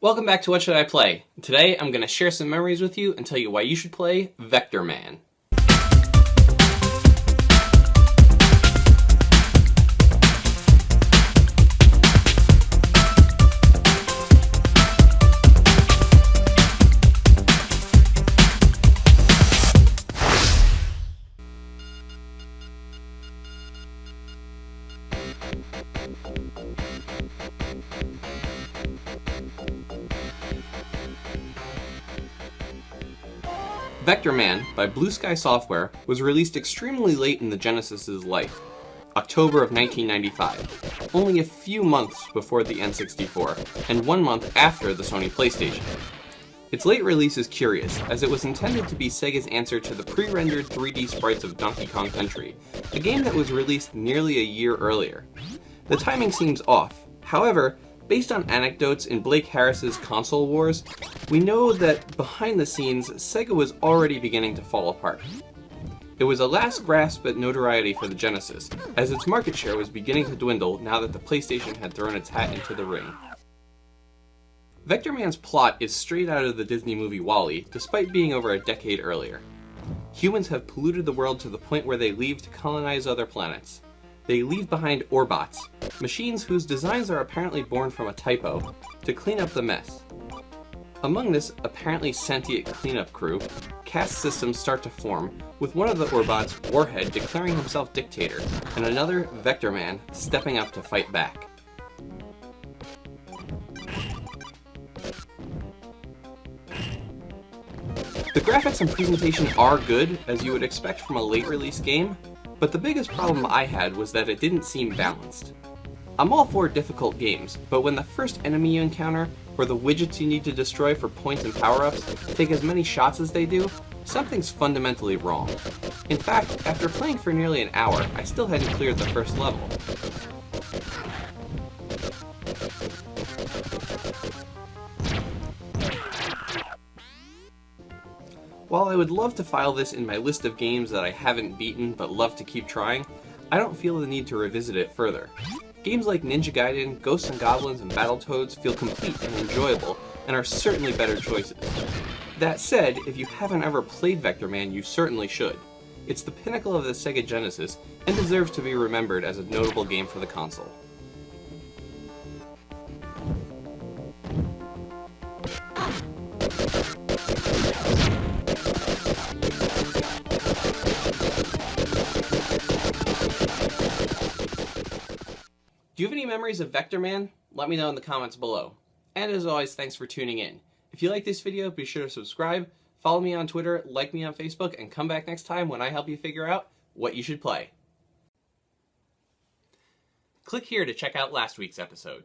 Welcome back to What Should I Play? Today I'm going to share some memories with you and tell you why you should play Vectorman. Vectorman, by Blue Sky Software, was released extremely late in the Genesis's life, October of 1995, only a few months before the N64, and 1 month after the Sony PlayStation. Its late release is curious, as it was intended to be Sega's answer to the pre-rendered 3D sprites of Donkey Kong Country, a game that was released nearly a year earlier. The timing seems off. However, based on anecdotes in Blake Harris's Console Wars, we know that behind the scenes, Sega was already beginning to fall apart. It was a last grasp at notoriety for the Genesis, as its market share was beginning to dwindle now that the PlayStation had thrown its hat into the ring. Vectorman's plot is straight out of the Disney movie WALL-E, despite being over a decade earlier. Humans have polluted the world to the point where they leave to colonize other planets. They leave behind Orbots, machines whose designs are apparently born from a typo, to clean up the mess. Among this apparently sentient cleanup crew, caste systems start to form, with one of the Orbots, Warhead, declaring himself dictator, and another, Vectorman, stepping up to fight back. The graphics and presentation are good, as you would expect from a late-release game, but the biggest problem I had was that it didn't seem balanced. I'm all for difficult games, but when the first enemy you encounter, or the widgets you need to destroy for points and power-ups, take as many shots as they do, something's fundamentally wrong. In fact, after playing for nearly an hour, I still hadn't cleared the first level. While I would love to file this in my list of games that I haven't beaten but love to keep trying, I don't feel the need to revisit it further. Games like Ninja Gaiden, Ghosts and Goblins, and Battletoads feel complete and enjoyable, and are certainly better choices. That said, if you haven't ever played Vectorman, you certainly should. It's the pinnacle of the Sega Genesis, and deserves to be remembered as a notable game for the console. Do you have any memories of Vectorman? Let me know in the comments below. And as always, thanks for tuning in. If you like this video, be sure to subscribe, follow me on Twitter, like me on Facebook, and come back next time when I help you figure out what you should play. Click here to check out last week's episode.